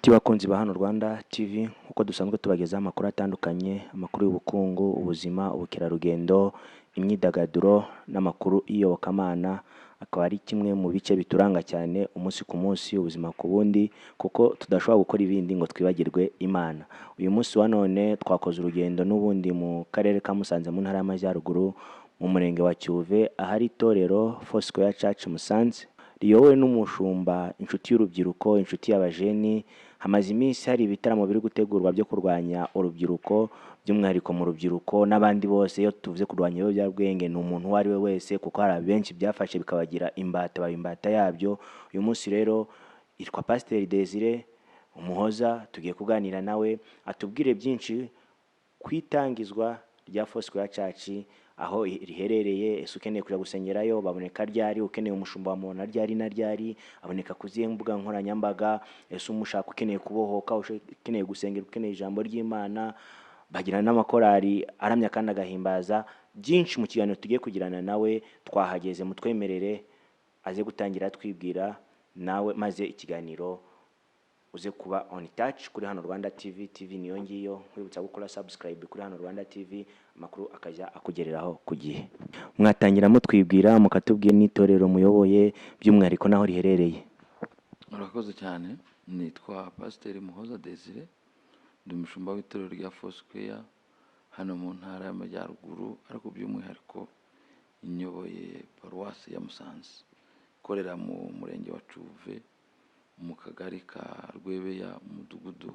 Nshuti bakunzi ba hano Rwanda TV, uko dusanzwe tubagezaho amakuru atandukanye, amakuru y'ubukungu, ubuzima, ubukerarugendo, imyidagaduro n'amakuru y'iyobokamana, akaba ari kimwe mu bice bituranga cyane umunsi ku munsi, ubuzima ku bundi, kuko tudashobora gukora ibindi ngo twibagirwe Imana. Uyu munsi wa none twakoze urugendo n'ubundi mu karere ka Musanze mu ntara y'Amajyaruguru, mu murenge wa Cyuve, ahari itorero Foursquare Church Musanze, riyobowe n'umushumba, inshuti y'urubyiruko, inshuti y'abajeni. Hamaze iminsi hari ibitaramo biri gutegurwa byo kurwanya urubyiruko, by'umwihariko mu rubyiruko n'abandi bose. Iyo tuvuze kurwanya ibiyobyabwenge ni umuntu uwo ari we wese, kuko hari benshi byafashe bikabagira imbata, baba imbata yabyo. Uyu munsi rero yitwa Pasiteri Desire Umuhoza, tugiye kuganira nawe atubwire byinshi ku itangizwa rya Foursquare Church, aho riherereye, ese ukeneye kujya gusengerayo baboneka ryari, ukeneye umushumba wa muntu ryari na ryari, aboneka ku zihe mbuga nkoranyambaga, ese umushaka ukeneye kubohoka, ukeneye gusengera, ukeneye ijambo ry'Imana, bagira n'amakorari aramya kandi agahimbaza. Byinshi mu kiganiro tugiye kugirana nawe, twahageze mutwemerere aze gutangira twibwira nawe, maze ikiganiro uze kuba on touch kuri hano Rwanda TV. TV niyo ngiyo, nkwibutsa gukora subscribe kuri hano Rwanda TV, amakuru akajya akugereraho ku gihe. Mwatangira mutwibwira, mukatubwira n'itorero muyoboye by'umwihariko naho riherereye. Murakoze cyane. Nitwa Pasiteri Muhoza Desire, ndi umushumba w'itorero rya Foursquare hano mu ntara y'Amajyaruguru, ariko by'umwihariko inyoboye paruwasi ya Musanze, ikorera mu murenge wa Cyuve, mu kagari ka Rwebeya, mu mudugudu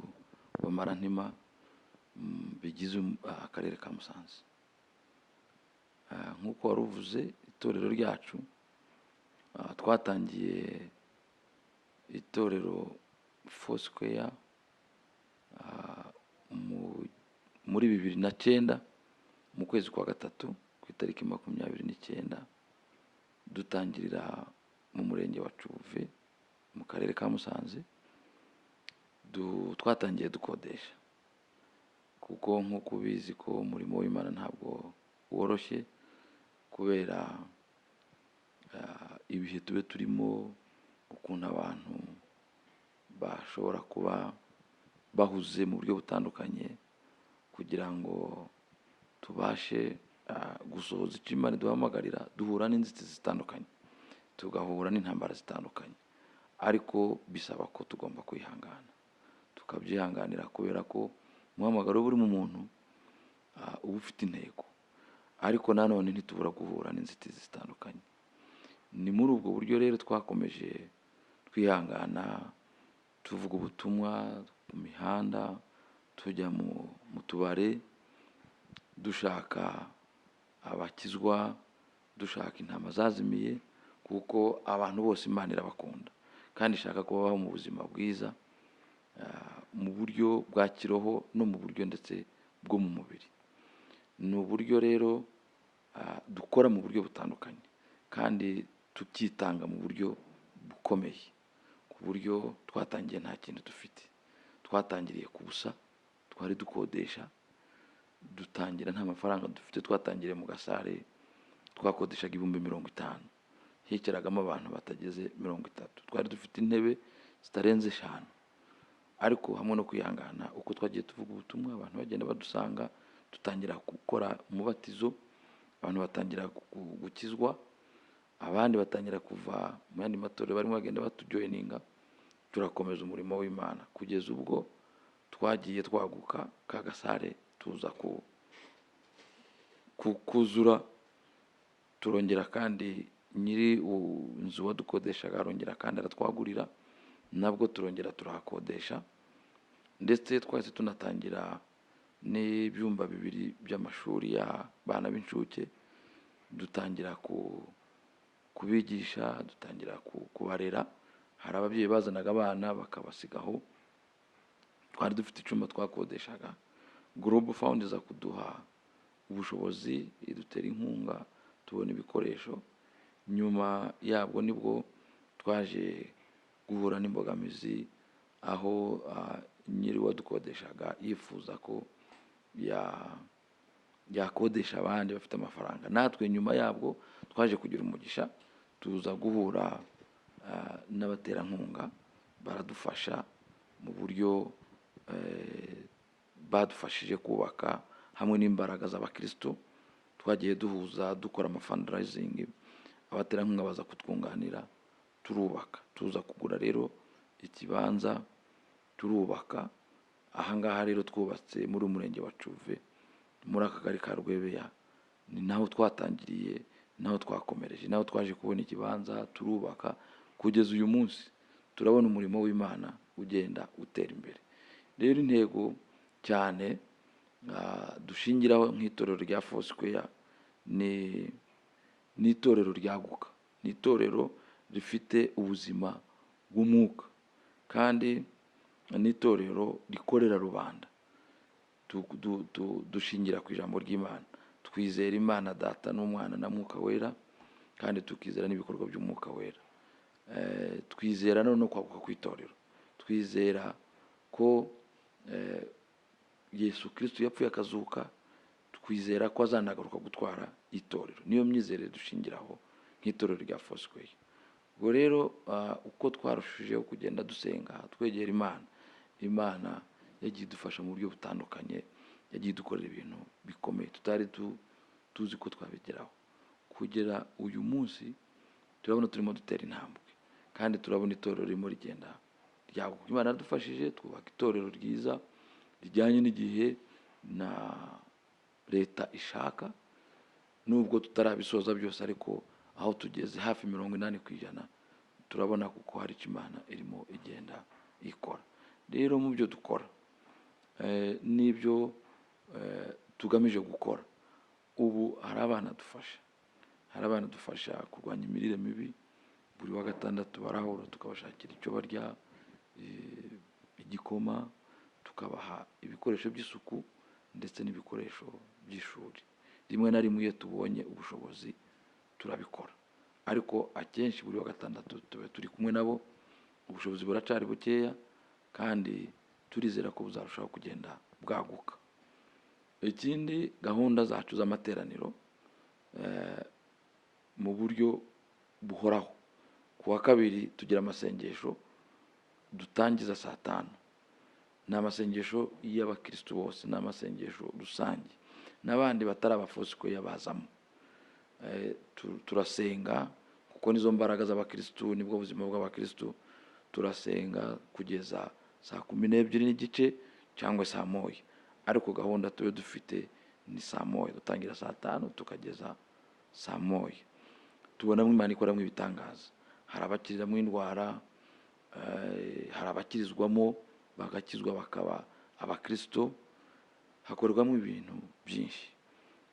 wa Marantima, bigize akarere ka Musanze. Nk'uko wari uvuze, itorero ryacu twatangiye itorero Foursquare muri 2009 mu kwezi kwa gatatu ku itariki 29, dutangirira mu murenge wa Cyuve mu karere ka Musanze. Twatangiye dukodesha, kuko nk'uko ubizi ko umurimo w'Imana ntabwo woroshye, kubera ibihe tube turimo, ukuntu abantu bashobora kuba bahuze mu buryo butandukanye, kugira ngo tubashe gusohoza icyo Imana iduhamagarira. Duhura n'inzitizi zitandukanye, tugahura n'intambara zitandukanye, ariko bisaba ko tugomba kwihangana, tukabyihanganira, kubera ko umuhamagaro buri mu muntu uba ufite intego, ariko nanone ntitubura guhura n'inzitizi zitandukanye. Ni muri ubwo buryo rero twakomeje twihangana, tuvuga ubutumwa mu mihanda, tujya mu tubare, dushaka abakizwa, dushaka intama zazimiye, kuko abantu bose Imana irabakunda kandi ishaka ko babaho mu buzima bwiza, mu buryo bwa kiroho no mu buryo ndetse bwo mu mubiri. Ni uburyo rero dukora mu buryo butandukanye, kandi tukitanga mu buryo bukomeye, ku buryo twatangiye nta kintu dufite. Twatangiriye ku busa, twari dukodesha, dutangira nta mafaranga dufite. Twatangiriye mu gasare, twakodeshaga 50,000, hicaragamo abantu batageze 30. Twari dufite intebe zitarenze 5, ariko hamwe no kwihangana, uko twagiye tuvuga ubutumwa, abantu bagenda badusanga, dutangira gukora umubatizo, abantu batangira gukizwa, abandi batangira kuva mu yandi matorero barimo bagenda batujoininga. Turakomeza umurimo w'Imana kugeza ubwo twagiye twaguka, ka gasare tuza kuzura. Turongera kandi nyiri inzu wadukodeshaga arongera kandi aratwagurira, nabwo turongera turahakodesha, ndetse twahise tunatangira n'ibyumba 2 by'amashuri y'abana b'incuke. Dutangira kubigisha, dutangira kubarera. Hari ababyeyi bazanaga abana bakabasigaho. Twari dufite icyumba twakodeshaga. Global Fund iza kuduha ubushobozi, idutera inkunga, tubona ibikoresho. Nyuma yabwo nibwo twaje guhura n'imbogamizi, aho nyiri wadukodeshaga yifuza ko yakodesha abandi bafite amafaranga. Natwe nyuma yabwo twaje kugira umugisha, tuza guhura n'abaterankunga, baradufasha mu buryo badufashije kubaka hamwe n'imbaraga z'abakristo. Twagiye duhuza dukora fundraising, abaterankunga baza kutwunganira, turubaka, tuza kugura rero ikibanza, turubaka. Ahangaha rero twubatse muri umurenge wa Cuve, muri akagari ka Rwebeya, ni naho twatangiriye, naho twakomereje, naho twaje kubona ikibanza, turubaka. Kugeza uyu munsi turabona umurimo w'Imana ugenda utera imbere. Rero intego cyane dushingiraho nk'itorero rya Foursquare ni itorero ryaguka, ni itorero rifite ubuzima bw'umwuka, kandi ni itorero rikorera rubanda. Dushingira ku ijambo ry'Imana, twizera Imana Data n'Umwana na Mwuka Wera, kandi tukizera n'ibikorwa by'Umwuka Wera. Twizera no kwaguka kw'itorero, twizera ko Yesu Kristo yapfuye akazuka, twizera ko azanagaruka gutwara itorero. Niyo myizerere dushingiraho nk'itorero rya Foursquare. Ubwo rero uko twarushijeho kugenda dusenga twegera Imana yagiye idufasha mu buryo butandukanye, yagiye idukorera ibintu bikomeye tutari tuzi ko twabigeraho. Kugera uyu munsi turabona turimo dutera intambwe, kandi turabona itorero ririmo rigenda ryaguka. Imana yadufashije twubaka itorero ryiza rijyanye n'igihe na leta ishaka, nubwo tutarabisoza byose, ariko aho tugeze hafi 80% turabona kuko hari icyo Imana irimo igenda ikora. Rero mu byo dukora n'ibyo tugamije gukora, ubu hari abana dufasha kurwanya imirire mibi. Buri wa gatandatu barahura tukabashakira icyo barya, igikoma, tukabaha ibikoresho by'isuku ndetse n'ibikoresho by'ishuri. Rimwe na rimwe iyo tubonye ubushobozi turabikora, ariko akenshi buri wa gatandatu tube turi kumwe nabo. Ubushobozi buracari bukeya, kandi turizera ko buzarushaho kugenda bwaguka. Ikindi, gahunda zacu z'amateraniro mu buryo buhoraho. Ku wa kabiri tugira amasengesho dutangiza saa 5. Ni amasengesho y'abakristo bose, ni amasengesho rusange, n'abandi batari Foursquare bazamo. Turasenga kuko nizo mbaraga z'abakristo, nibwo buzima bw'abakristo. Turasenga kugeza saa 12:15 cyangwa saa 1, ariko gahunda tube dufite ni saa 1. Dutangira saa 5 tukageza saa 1. Tubonamo Imana ikoramo ibitangaza. Hari abakirizamo indwara, hari abakirizwamo bagakizwa bakaba abakristo. Hakorwamo ibintu byinshi.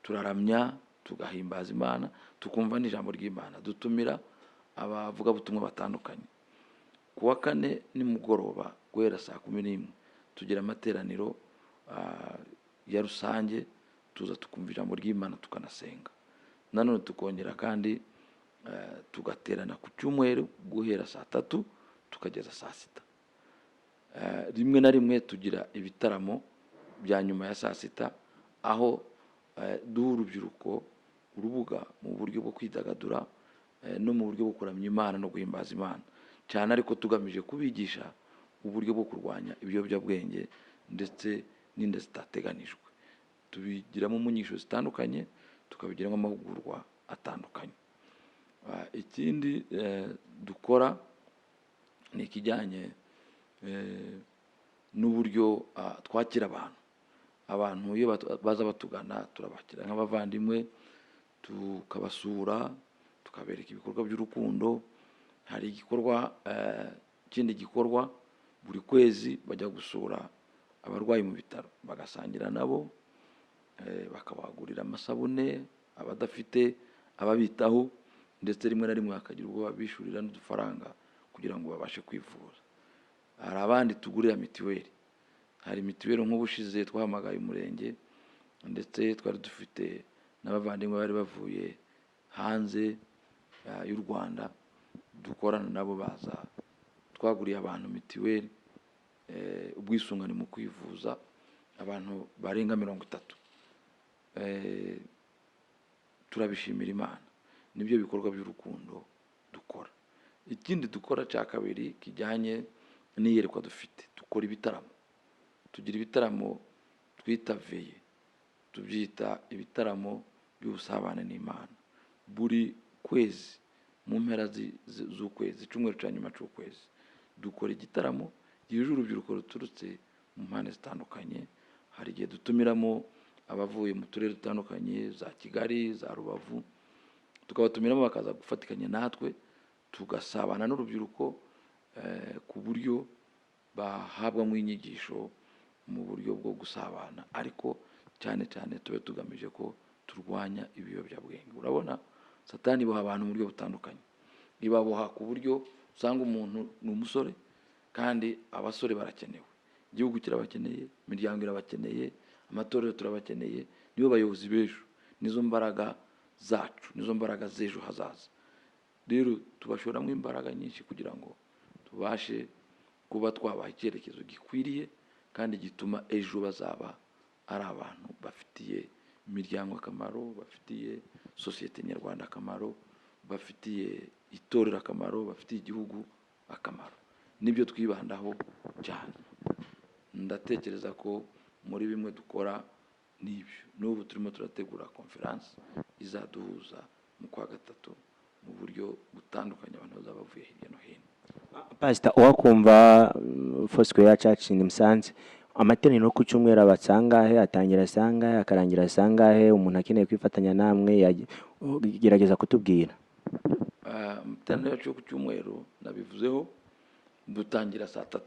Turaramya, tugahimbaza Imana, tukumva n'ijambo ry'Imana. Dutumira abavuga butumwa batandukanye. Ku wa kane nimugoroba guhera saa 11 tugira amateraniro ya rusange, tuza tukumva ijambo ry'Imana tukanasenga. Nanone tukongera kandi tugaterana ku cyumweru guhera saa 3 tukageza saa 6. Rimwe na rimwe tugira ibitaramo bya nyuma ya saa 6, aho duha urubyiruko urubuga mu buryo bwo kwidagadura no mu buryo bwo kuramya Imana no guhimbaza Imana cyane, ariko tugamije kubigisha uburyo bwo kurwanya ibiyobyabwenge ndetse n'inda zitateganijwe. Tubigiramo mu nyisho zitandukanye, tukabigiramo amahugurwa atandukanye. Ikindi dukora ni ikijyanye n'uburyo twakira abantu iyo baza batugana, turabakira nk'abavandimwe, tukabasura, tukabereka ibikorwa by'urukundo. Hari igikorwa kindi gikorwa buri kwezi bajya gusura abarwayi mu bitaro, bagasangira nabo, bakabagurira amasabune, abadafite ababitaho, ndetse rimwe na rimwe hakagira ubwo babishurira n'udufaranga kugira ngo babashe kwivuza. Hari abandi tugurira mitiweli. Hari mitiweli nk'ubushize twahamagaye umurenge, ndetse twari dufite n'abavandimwe bari bavuye hanze y'u Rwanda, dukorana nabo baza, twaguriye abantu mitiweli, ubwisungane mu kwivuza, abantu barenga 30. Turabishimira Imana. Nibyo bikorwa by'urukundo dukora. Ikindi dukora cya kabiri kijyanye n'iyerekwa dufite. Dukora ibitaramo, tugira ibitaramo twita veye, tubyita ibitaramo by'ubusabane n'Imana. Buri kwezi mu mpera z'ukwezi, icyumweru cya nyuma cy'ukwezi, dukora igitaramo gihuje urubyiruko ruturutse mu mpande zitandukanye. Hari igihe dutumiramo abavuye mu turere dutandukanye, za Kigali, za Rubavu, tukabatumiramo bakaza gufatikanya natwe, tugasabana n'urubyiruko ku buryo bahabwamo inyigisho mu buryo bwo gusabana, ariko cyane cyane tube tugamije ko turwanya ibiyobyabwenge. Urabona Satani iboha abantu mu buryo butandukanye. Ibaboha ku buryo usanga umuntu ni umusore kandi abasore barakenewe, igihugu kirabakeneye, imiryango irabakeneye, amatorero turabakeneye, nibo bayobozi b'ejo, nizo mbaraga zacu, nizo mbaraga z'ejo hazaza. Rero tubashoramo imbaraga nyinshi kugira ngo tubashe kuba twabaha icyerekezo gikwiriye kandi gituma ejo bazaba ari abantu bafitiye imiryango akamaro, bafitiye sosiyete nyarwanda akamaro, bafitiye itorero akamaro, bafitiye igihugu akamaro. Nibyo twibandaho cyane. Ndatekereza ko muri bimwe dukora n'ibyo. N'ubu turimo turategura konferansi izaduhuza mu kwa gatatu mu buryo butandukanye, abantu bazaba bavuye hirya no hino. Pastor, uwakumva Foursquare Church ni Musanze, amateraniro ku cyumweru abatsangahe, atangira sangahe, akarangira sangahe? Umuntu akeneye kwifatanya namwe gerageza kutubwira. Amateraniro yacu ku cyumweru nabivuzeho, dutangira saa 3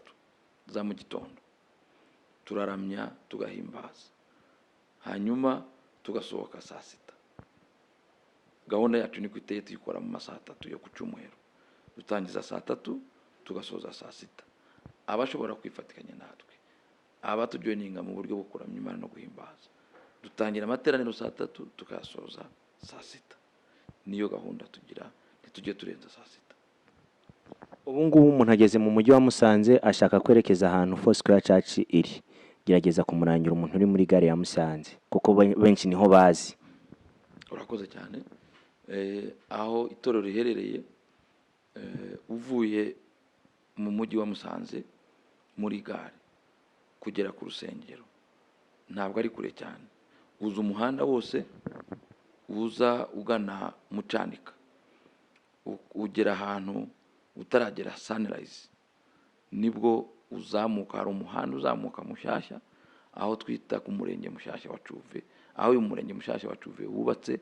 za mu gitondo, turaramya tugahimbaza, hanyuma tugasohoka saa 6. Gahunda yacu ni kwiteye tuyikora mu masaha 3 yo ku cyumweru. Dutangiza saa 3 tugasoza saa 6. Abashobora kwifatikanya natwe, abatujoininga mu buryo bwo kuramya Imana no guhimbaza, dutangira amateraniro saa 3 tukasoza saa 6. Niyo gahunda tugira, ntitujye turenza saa 6. Ubu ngubu umuntu ageze mu mujyi wa Musanze ashaka kwerekeza ahantu Foursquare Church iri, gerageza kumurangira umuntu uri muri gare ya Musanze, kuko benshi niho bazi. Urakoze cyane. Aho itorero riherereye, uvuye mu mujyi wa Musanze muri gare kugera ku rusengero ntabwo ari kure cyane. Uza umuhanda wose uza ugana mu Cyanika, ugera ahantu utaragera Sunrise, nibwo uzamuka. Hari umuhanda uzamuka Mushyashya, aho twita ku murenge Mushyashya wa Cuve, aho uyu murenge Mushyashya wa Cuve wubatse,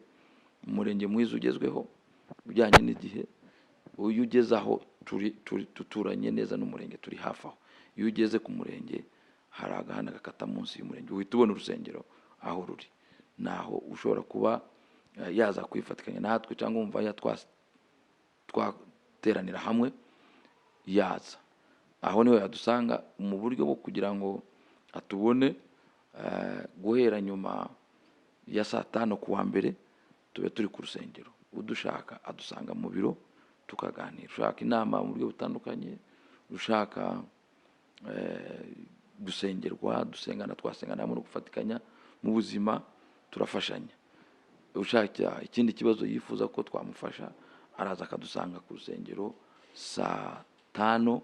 umurenge mwiza ugezweho ujyanye n'igihe. Uyu ugeze aho tuturanye neza n'umurenge, turi hafi aho. Iyo ugeze ku murenge hari agahanda gakata munsi y'umurenge, uhita ubona urusengero aho ruri. Naho ushobora kuba yaza kwifatikanya natwe cyangwa umva twateranira hamwe, yaza aho niho yadusanga mu buryo bwo kugira ngo atubone. Guhera nyuma ya saa 5 kuwa mbere tube turi ku rusengero. Udushaka adusanga mu biro tukaganira. Ushaka inama mu buryo butandukanye, ushaka gusengerwa, dusengana, twasengana hamwe no gufatikanya mu buzima, turafashanya. Ushaka ikindi kibazo yifuza ko twamufasha, araza akadusanga ku rusengero saa 5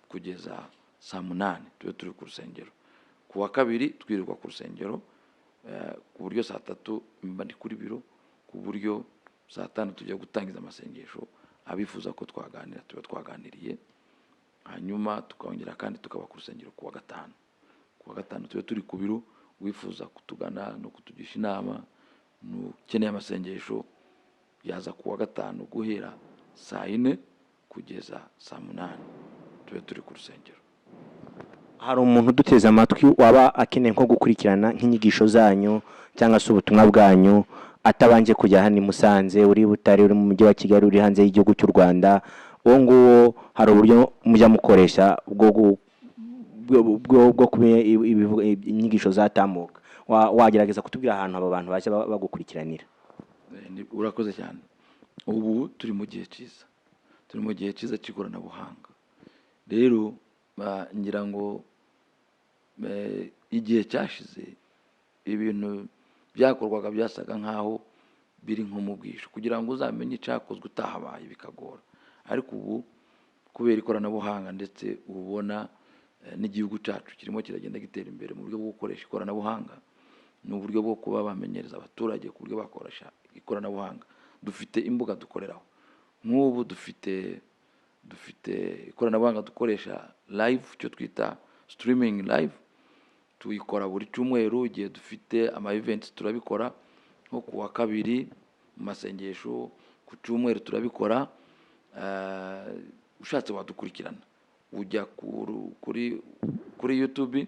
kugeza saa 8 tube turi ku rusengero. Kuwa kabiri twirirwa ku rusengero, ku buryo saa 3 mba ndi kuri biro, ku buryo saa 5 tujya gutangiza amasengesho. Abifuza ko twaganira tuba twaganiriye, hanyuma tukongera kandi tukaba ku rusengero kuwa gatanu. Kuwa gatanu tube turi ku biro. Wifuza kutugana no kutugisha inama, nukeneye amasengesho, yaza kuwa gatanu guhera saa 4 kugeza saa 8 tube turi ku rusengero. Hari umuntu duteze amatwi waba akeneye nko gukurikirana nk'inyigisho zanyu cyangwa se ubutumwa bwanyu, atabanje kujya hano Musanze, uri Butare, uri mu mujyi wa Kigali, uri hanze y'igihugu cy'u Rwanda, uwo nguwo hari uburyo mujya mukoresha bwo kumenya inyigisho zatamuka? Wagerageza kutubwira ahantu aba bantu baje bagukurikiranira? Urakoze cyane. Ubu turi mu gihe cyiza, turi mu gihe cyiza cy'ikoranabuhanga. Rero ngira ngo igihe cyashize ibintu byakorwaga byasaga nkaho biri nko mu bwisho, kugira ngo uzamenye icyakozwe utahabaye bikagora. Ariko ubu kubera ikoranabuhanga ndetse ubona n'igihugu cyacu kirimo kiragenda gitera imbere mu buryo bwo gukoresha ikoranabuhanga, ni uburyo bwo kuba bamenyereza abaturage ku buryo bakoresha ikoranabuhanga. Dufite imbuga dukoreraho, nk'ubu dufite ikoranabuhanga dukoresha live, icyo twita streaming live, tuyikora buri cyumweru. Igihe dufite ama events turabikora, nko ku wa kabiri mu masengesho, ku cyumweru turabikora. Ushatse wadukurikirana, ujya kuri YouTube,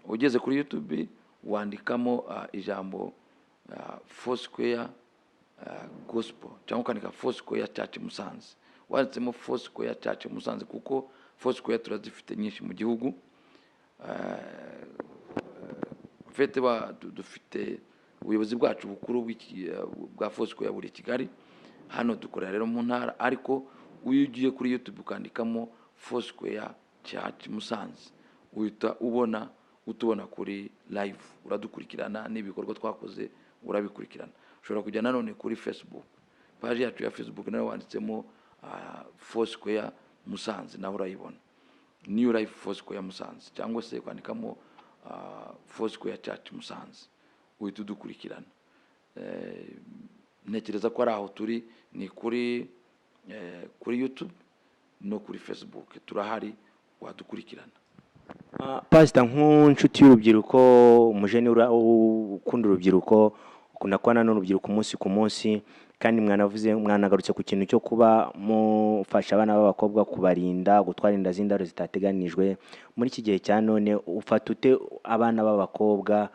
ugeze kuri YouTube wandikamo ijambo Foursquare Gospel, cyangwa ukandika Foursquare Church Musanze. Wanditsemo Foursquare Church Musanze, kuko Foursquare turazifite nyinshi mu gihugu. Dufite ubuyobozi bwacu bukuru bwa Foursquare buri Kigali, hano dukorera rero mu ntara. Ariko uyu ugiye kuri YouTube ukandikamo Foursquare Church Musanze, uhita utubona kuri live, uradukurikirana n'ibikorwa twakoze urabikurikirana. Ushobora kujya nanone kuri Facebook, page yacu ya Facebook nayo wanditsemo Foursquare Musanze, naho urayibona, New Life Foursquare Musanze, cyangwa se kwandikamo Foursquare Church Musanze, uhita udukurikirana. Ntekereza ko ari aho turi, ni kuri YouTube no kuri Facebook turahari, wadukurikirana. Pastor, nk'inshuti y'urubyiruko, umujene ukunda urubyiruko, ukunda kubana n'urubyiruko umunsi ku munsi, kandi mwanagarutse ku kintu cyo kuba mufasha abana b'abakobwa kubarinda gutwara inda z'indaro zitateganijwe. Muri iki gihe cya none ufata ute abana b'abakobwa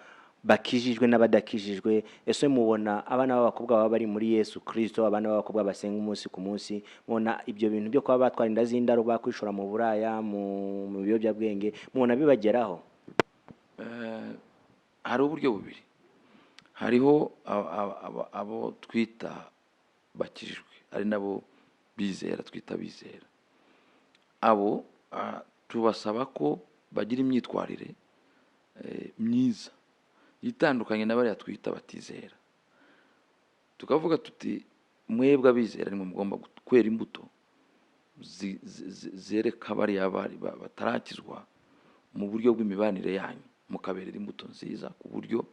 bakijijwe n'abadakijijwe? Ese mubona abana b'abakobwa baba bari muri Yesu Kristo, abana b'abakobwa basenga umunsi ku munsi, mubona ibyo bintu byo kuba batwara inda z'indaro, bakwishora mu buraya, mu biyobyabwenge, mubona bibageraho? Hari uburyo bubiri. Hariho abo twita bakijijwe, ari nabo bizera, twita bizera. Abo tubasaba ko bagira imyitwarire myiza itandukanye na bariya twita batizera. Tukavuga tuti, mwebwe abizera nimwe mugomba kwera imbuto zereka bariya batarakizwa mu buryo bw'imibanire yanyu, mukaberera imbuto nziza ku buryo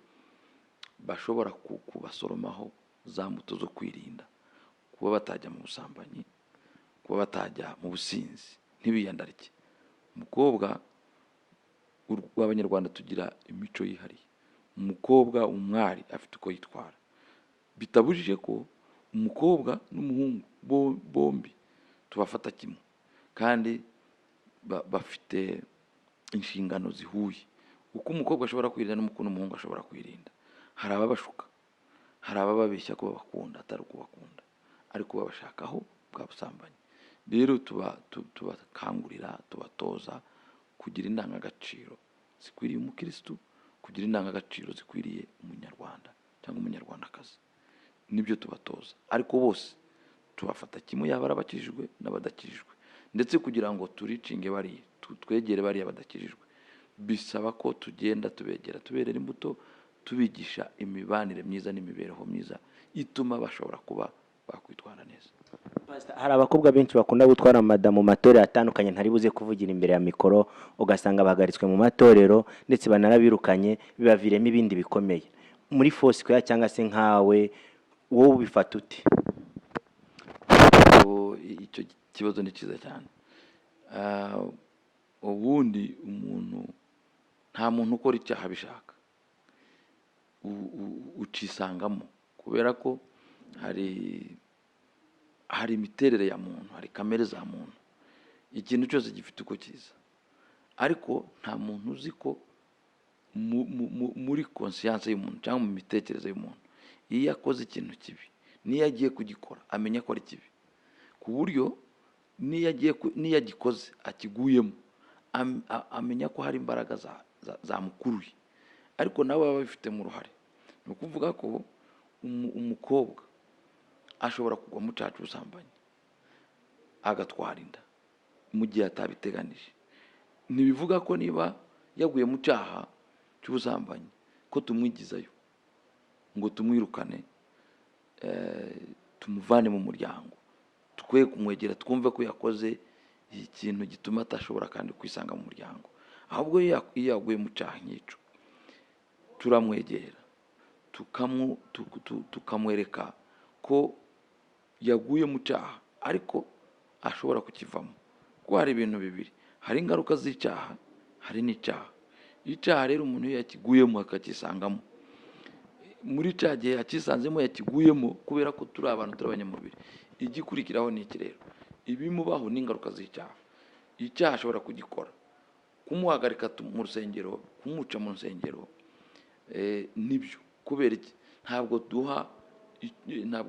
bashobora kubasoromaho za mbuto zo kwirinda, kuba batajya mu busambanyi, kuba batajya mu businzi, ntibiyandarike. Umukobwa w'Abanyarwanda tugira imico yihariye. Umukobwa, umwari afite uko yitwara, bitabujije ko umukobwa n'umuhungu bombi tubafata kimwe, kandi bafite inshingano zihuye. Uko umukobwa ashobora kwirinda n'umuhungu ashobora kwirinda. Hari ababashuka, hari abababeshya ko babakunda atari uko bakunda, ariko babashakaho bwa busambanyi. Rero tubakangurira, tubatoza kugira indangagaciro zikwiriye umukristo, kugira indangagaciro zikwiriye umunyarwanda cyangwa umunyarwandakazi. Nibyo tubatoza, ariko bose tubafata kimwe, yaba abakijijwe n'abadakijijwe. Ndetse kugira ngo turicinge bariya, twegere bariya badakijijwe, bisaba ko tugenda tubegera, tuberera imbuto, tubigisha imibanire myiza n'imibereho myiza ituma bashobora kuba bakwitwara neza. Hari abakobwa benshi bakunda gutwara amada mu matorero atandukanye, ntari buze kuvugira imbere ya mikoro, ugasanga bahagaritswe mu matorero ndetse banarabirukanye, bibaviremo ibindi bikomeye. Muri Foursquare cyangwa se nkawe, wowe ubifata ute? Icyo kibazo ni cyiza cyane. Ubundi nta muntu ukora icyaha bishaka, ucisangamo, kubera ko hari imiterere ya muntu, hari kamere za muntu. Ikintu cyose gifite uko kiza, ariko nta muntu uzi ko muri conscience y'umuntu cyangwa mu mitekerereze y'umuntu, iyo akoze ikintu kibi, niyo agiye kugikora amenya ko ari kibi, ku buryo niyo agikoze akiguyemo amenya ko hari imbaraga zamukuruye, ariko nawe baba bifitemo uruhare. Ni ukuvuga ko umukobwa ashobora kugwa mu cyaha cy'ubusambanyi agatwara inda mu gihe atabiteganije. Ntibivuga ko niba yaguye mu cyaha cy'ubusambanyi ko tumwigizayo ngo tumwirukane, tumuvane mu muryango, twe kumwegera, twumve ko yakoze ikintu gituma atashobora kandi kwisanga mu muryango. Ahubwo iyo yaguye mu cyaha nk'icyo, turamwegera tukamwereka ko yaguye mu cyaha ariko ashobora kukivamo. Kuko hari ibintu bibiri, hari ingaruka z'icyaha, hari n'icyaha. Icyaha rero umuntu iyo yakiguyemo akakisangamo, muri cya gihe yakisanzemo yakiguyemo, kubera ko turi abantu, turi abanyamubiri, igikurikiraho ni iki rero? Ibimubaho n'ingaruka z'icyaha. Icyaha ashobora kugikora, kumuhagarika mu rusengero, kumuca mu rusengero, nibyo. Kubera iki? Ntabwo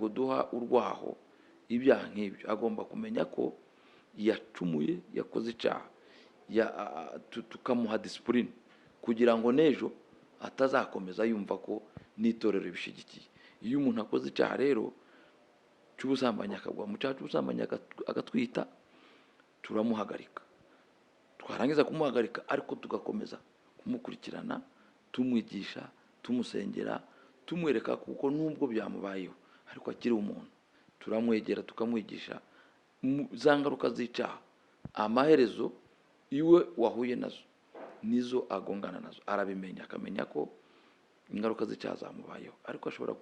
duha urwaho ibyaha nk'ibyo. Agomba kumenya ko yacumuye, yakoze icyaha, tukamuha disipurine kugira ngo n'ejo atazakomeza yumva ko n'itorero ribishyigikiye. Iyo umuntu akoze icyaha rero cy'ubusambanyi, akagwa mu cyaha cy'ubusambanyi agatwita, turamuhagarika. Twarangiza kumuhagarika ariko tugakomeza kumukurikirana, tumwigisha, tumusengera, tumwereka kuko nubwo byamubayeho ariko akiri umuntu. Turamwegera tukamwigisha za ngaruka z'icyaha, amaherezo iwe wahuye nazo nizo agongana nazo. Arabimenya, akamenya ko ingaruka z'icyaha zamubayeho, ariko ashobora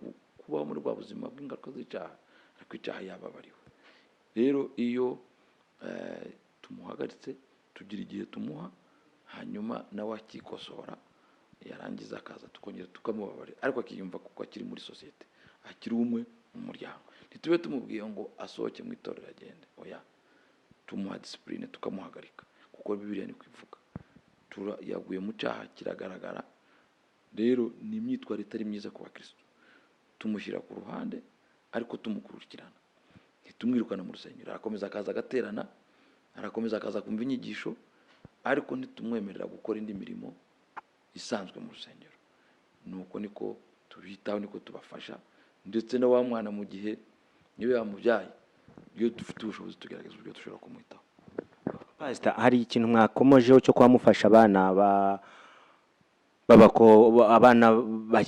kubaho muri bwa buzima bw'ingaruka z'icyaha ariko icyaha yababariwe. Rero iyo tumuhagaritse, tugira igihe tumuha, hanyuma nawe akikosora, yarangiza akaza tukongera tukamubabarira, ariko akiyumva kuko akiri muri sosiyete, akiri umwe mu muryango. Ntitube tumubwiye ngo asohoke mu itorero agende, oya, tumuha disipurine tukamuhagarika, kuko Bibiliya ni kwivuga yaguye mu cyaha, kiragaragara. Rero ni imyitwarire itari myiza ku bakristo. Tumushyira ku ruhande ariko tumukurikirana, ntitumwirukana mu rusengero. Arakomeza akaza agaterana, arakomeza akaza kumva inyigisho, ariko ntitumwemerera gukora indi mirimo isanzwe mu rusengero. Nuko niko tubitaho, niko tubafasha. Ndetse na wa mwana mu gihe niwe yamubyaye, iyo dufite ubushobozi tugerageza uburyo dushobora kumwitaho. Pastor, hari ikintu mwakomojeho cyo kwamufasha abana abana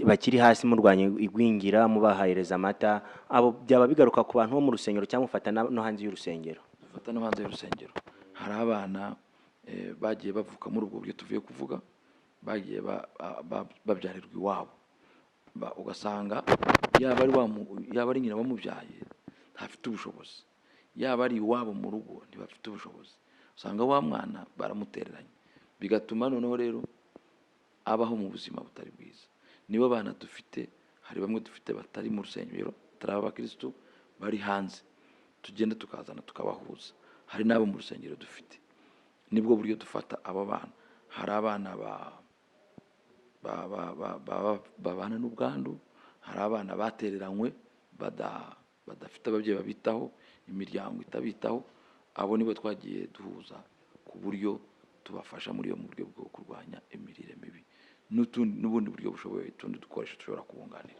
bakiri hasi, murwanya igwingira, mubahereza amata. Abo byaba bigaruka ku bantu bo mu rusengero cyangwa ufata no hanze y'urusengero? Dufata no hanze y'urusengero. Hari abana bagiye bavuka muri ubwo buryo tuvuye kuvuga, bagiye babyarirwa iwabo, ugasanga yaba ari nyina wamubyaye ntafite ubushobozi, yaba ari iwabo mu rugo ntibafite ubushobozi. Usanga wa mwana baramutereranye, bigatuma noneho rero abaho mu buzima butari bwiza. Nibo bana dufite, hari bamwe dufite batari mu rusengero, batari abakristo, bari hanze, tugenda tukazana tukabahuza. Hari n'abo mu rusengero dufite. Nibwo buryo dufata abo bana. Hari abana babana n'ubwandu, hari abana batereranywe badafite ababyeyi babitaho, imiryango itabitaho. Abo nibo twagiye duhuza ku buryo tubafasha muri iyo mu buryo bwo kurwanya imirire mibi, n'ubundi buryo bushoboye tundi dukoresha dushobora kubunganira.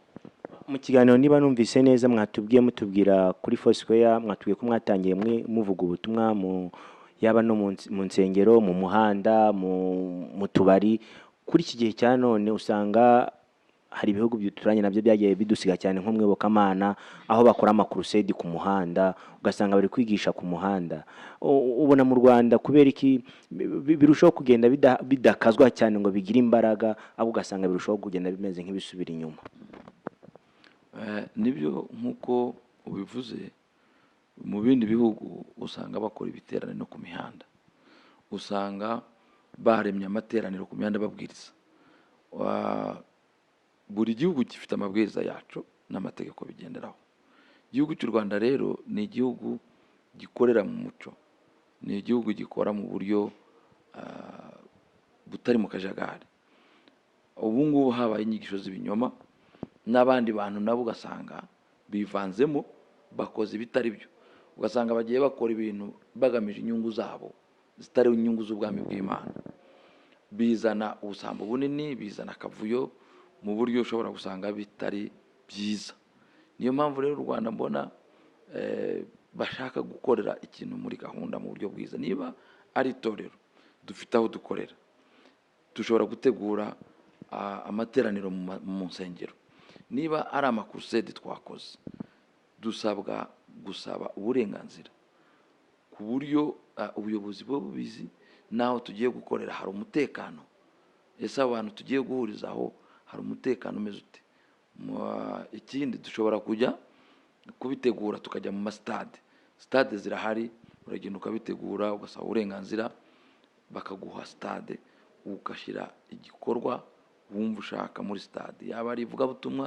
Mu kiganiro niba numvise neza, mutubwira kuri Foursquare, mwatubwiye ko mwatangiye muvuga ubutumwa yaba no mu nsengero, mu muhanda, mu tubari. Kuri iki gihe cya none usanga hari ibihugu bituranye nabyo byagiye bidusiga cyane, nko mwibokamana, aho bakora amakurusedi ku muhanda, ugasanga bari kwigisha ku muhanda. Ubona mu Rwanda kubera iki birushaho kugenda bidakazwa cyane ngo bigire imbaraga, ahubwo ugasanga birushaho kugenda bimeze nk'ibisubira inyuma? Nibyo nk'uko ubivuze, mu bindi bihugu usanga bakora ibiterane no ku mihanda, usanga baremye amateraniro ku mihanda babwiriza. Buri gihugu gifite amabwiriza yacu n'amategeko bigenderaho. Igihugu cy'u Rwanda rero ni igihugu gikorera mu muco, ni igihugu gikora mu buryo butari mu kajagari. Ubu ngubu habaye inyigisho z'ibinyoma, n'abandi bantu nabo ugasanga bivanzemo, bakoze ibitari byo. Ugasanga bagiye bakora ibintu bagamije inyungu zabo zitari inyungu z'ubwami bw'Imana. Bizana ubusambo bunini, bizana akavuyo mu buryo ushobora gusanga bitari byiza. Niyo mpamvu rero u Rwanda mbona bashaka gukorera ikintu muri gahunda mu buryo bwiza. Niba ari itorero dufite aho dukorera, dushobora gutegura amateraniro mu nsengero. Niba ari amakurusedi twakoze, dusaba uburenganzira ku buryo ubuyobozi buba bubizi n'aho tugiye gukorera hari umutekano. Ese abantu tugiye guhurizaho hari umutekano umeze ute? Ikindi dushobora kujya kubitegura tukajya mu masitade. Stade zirahari, uragenda ukabitegura ugasaba uburenganzira bakaguha stade, ugashyira igikorwa wumva ushaka muri stade, yaba ari ivugabutumwa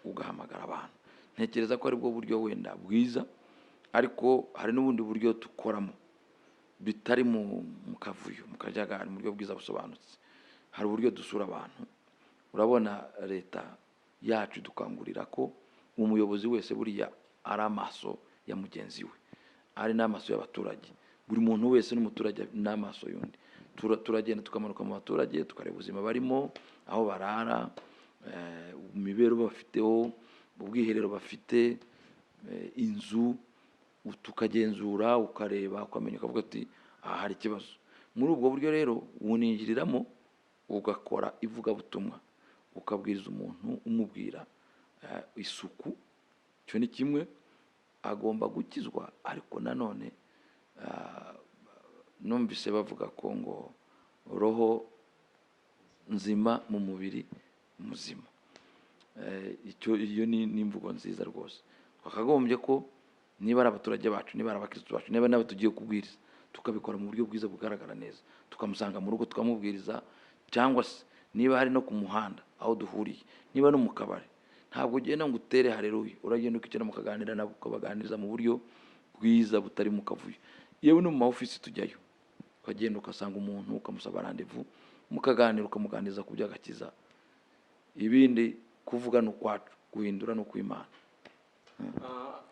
ugahamagara abantu. Ntekereza ko ari bwo buryo wenda bwiza, ariko hari n'ubundi buryo dukoramo bitari mu kavuyo, mu kajagari, mu buryo bwiza busobanutse. Hari uburyo dusura abantu. Urabona leta yacu dukangurira ko umuyobozi wese buriya ari amaso ya mugenzi we, ari n'amaso y'abaturage. Buri muntu wese n'umuturage n'amaso y'undi. Turagenda tukamanuka mu baturage tukareba ubuzima barimo, aho barara, imibereho bafiteho, ubwiherero bafite, inzu, tukagenzura ukareba ukamenya ukavuga ati aha hari ikibazo. Muri ubwo buryo rero uninjiriramo ugakora ivugabutumwa, ukabwiriza umuntu umubwira isuku. Cyo ni kimwe, agomba gukizwa, ariko nanone numvise bavuga ko ngo roho nzima mu mubiri muzima. Iyo ni imvugo nziza rwose. Twakagombye ko niba ari abaturage bacu, niba ari abakristo bacu, niba nabo tugiye kubwiriza, tukabikora mu buryo bwiza bugaragara neza, tukamusanga mu rugo tukamubwiriza, cyangwa se niba hari no ku muhanda aho duhuriye, niba no mu kabari. Ntabwo ugenda ngo utere haleluya, uragenda ukicara mukaganira nabo, ukabaganiriza mu buryo bwiza butari mu kavuyo. Yewe no mu ofisi tujyayo, ukagenda ukasanga umuntu ukamusaba rendezvous, mukaganira ukamuganiriza ku by'agakiza. Ibindi kuvuga no kwacu, guhindura no kw'Imana.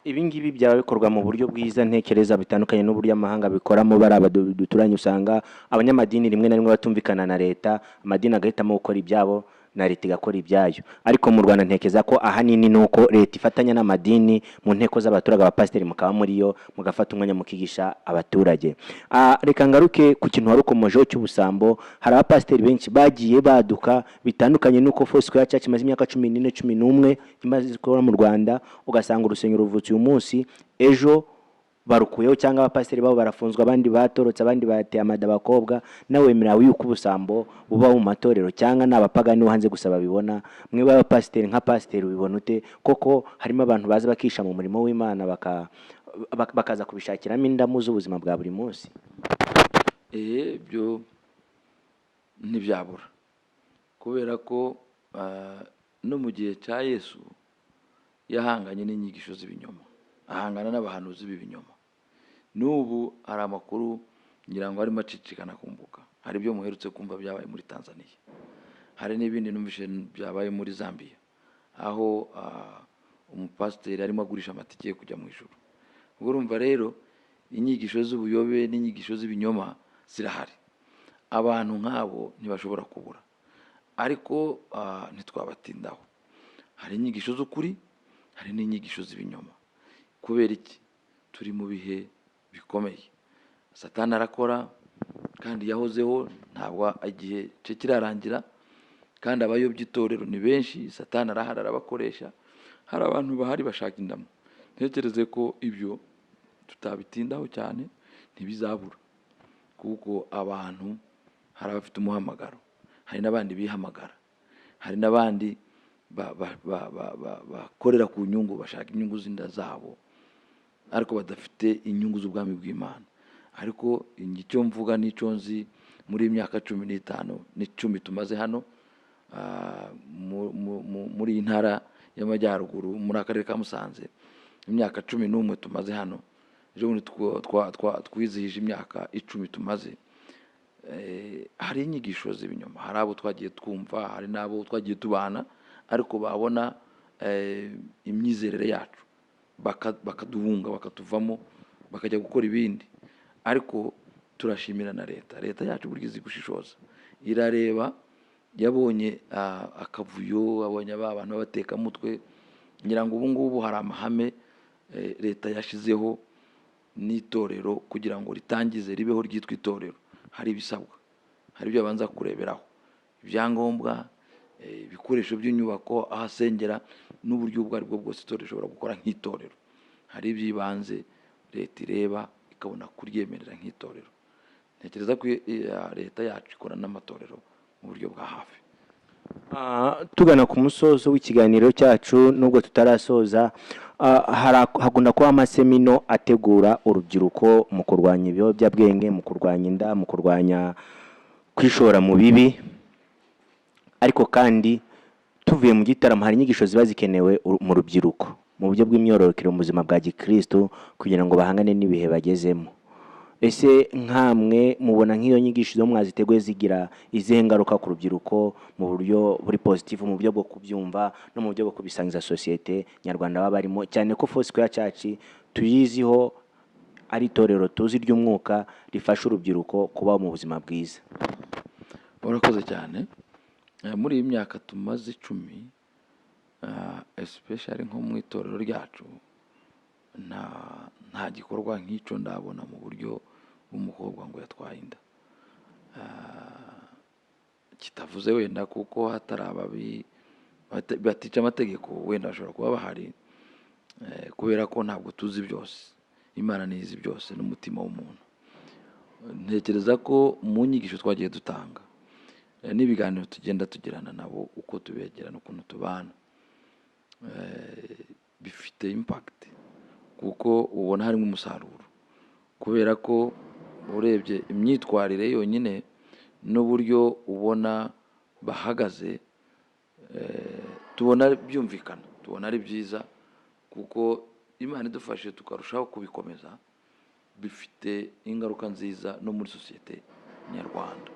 Ibi ngibi byaba bikorwa mu buryo bwiza, ntekereza bitandukanye n'uburyo amahanga bikoramo. Bari abaduturanye usanga abanyamadini rimwe na rimwe batumvikana na leta, amadini agahitamo gukora ibyabo na leta igakora ibyayo. Ariko mu Rwanda ntekeza ko ahanini nuko leta ifatanya n'amadini mu nteko z'abaturage, abapasiteri mukaba muri yo mugafata umwanya mukigisha abaturage. Reka ngaruke ku kintu warukomojeho cy'ubusambo. Hari abapasiteri benshi bagiye baduka, bitandukanye nuko Foursquare Church imaze imyaka 14 11 imaze gukora mu Rwanda, ugasanga urusengero ruvutse uyu munsi, ejo barukuyeho, cyangwa abapasiteri babo barafunzwa, abandi batorotse, abandi bateye amada abakobwa. Nawe wemera yuko ubusambo buba mu matorero, cyangwa n'abapagani hanze gusa babibona? Mwe b'abapasiteri nka pasiteri ubibona ute? Koko harimo abantu baza bakisha mu murimo w'Imana bakaza kubishakiramo indamu z'ubuzima bwa buri munsi? Byo ntibyabura, kubera ko no mu gihe cya Yesu yahanganye n'inyigisho z'ibinyoma, ahangana n'abahanuzi b'ibinyoma. N'ubu hari amakuru ngira ngo arimo acicikana ku mbuga. Hari ibyo muherutse kumva byabaye muri Tanzania, hari n'ibindi numvise byabaye muri Zambia, aho umupasiteri arimo agurisha amatike yo kujya mu ijuru. Ubwo urumva rero inyigisho z'ubuyobe n'inyigisho z'ibinyoma zirahari. Abantu nk'abo ntibashobora kubura, ariko ntitwabatindaho. Hari inyigisho z'ukuri, hari n'inyigisho z'ibinyoma. Kubera iki? Turi mu bihe bikomeye. Satani arakora kandi yahozeho, ntabwo igihe cye kirarangira, kandi abayobya itorero ni benshi. Satani arahari arabakoresha. Hari abantu bahari bashaka indamu. Ntekereze ko ibyo tutabitindaho cyane, ntibizabura, kuko abantu hari abafite umuhamagaro, hari n'abandi bihamagara, hari n'abandi bakorera ku nyungu, bashaka inyungu z'inda zabo, ariko badafite inyungu z'ubwami bw'Imana. Ariko icyo mvuga n'icyo nzi muri imyaka 15 n'icumi tumaze hano muri iyi ntara y'Amajyaruguru, muri akarere ka Musanze, imyaka 11 tumaze hano. Ejo bundi twizihije imyaka 10 tumaze. Hari inyigisho z'ibinyoma, hari abo twagiye twumva, hari n'abo twagiye tubana, ariko babona imyizerere yacu bakaduhunga, bakatuvamo, bakajya gukora ibindi. Ariko turashimira na leta yacu buryo izi gushishoza, irareba, yabonye akavuyo, abonye abantu babateka mutwe. Ngira ngo ubu ngubu hari amahame leta yashizeho n'itorero kugira ngo ritangize ribeho ryitwa itorero. Hari ibisabwa, hari ibyo abanza kureberaho, ibyangombwa, ibikoresho by'inyubako, ahasengera, n'uburyo ubwo ari bwo bwose itorero rishobora gukora nk'itorero. Hari iby'ibanze leta ireba ikabona kuryemerera nk'itorero. Ntekereza ko leta yacu ikora n'amatorero mu buryo bwa hafi. Tugana ku musozo w'ikiganiro cyacu nubwo tutarasoza, hagunda kuba amasemino ategura urubyiruko mu kurwanya ibiyobyabwenge, mu kurwanya inda, mu kurwanya kwishora mu bibi. Ariko kandi tuvuye mu gitaramo hari inyigisho ziba zikenewe mu rubyiruko mu buryo bw'imyororokere mu buzima bwa gikristo kugira ngo bahangane n'ibihe bagezemo. Ese nkamwe mubona nk'iyo nyigisho zo mwaziteguye zigira izihe ngaruka ku rubyiruko mu buryo buri positive, mu buryo bwo kubyumva no mu buryo bwo kubisangiza societe nyarwanda baba barimo, cyane ko Foursquare Church tuyiziho ari itorero tuzi ry'umwuka rifasha urubyiruko kuba mu buzima bwiza? Urakoze cyane. Muri iyi myaka tumaze 10, especially nko mu itorero ryacu, nta gikorwa nk'icyo ndabona mu buryo bw'umukobwa ngo yatwaye inda. Kitavuze wenda kuko hatari ababi batica amategeko, wenda bashobora kuba bahari, kubera ko ntabwo tuzi byose. Imana nizi byose n'umutima w'umuntu. Ntekereza ko mu nyigisho twagiye dutanga n'ibiganiro tugenda tugirana nabo, uko tubegera n'ukuntu tubana, bifite impact kuko ubona harimo umusaruro, kubera ko urebye imyitwarire yonyine n'uburyo ubona bahagaze, tubona byumvikana, tubona ari byiza kuko Imana idufashe tukarushaho kubikomeza, bifite ingaruka nziza no muri societe nyarwanda.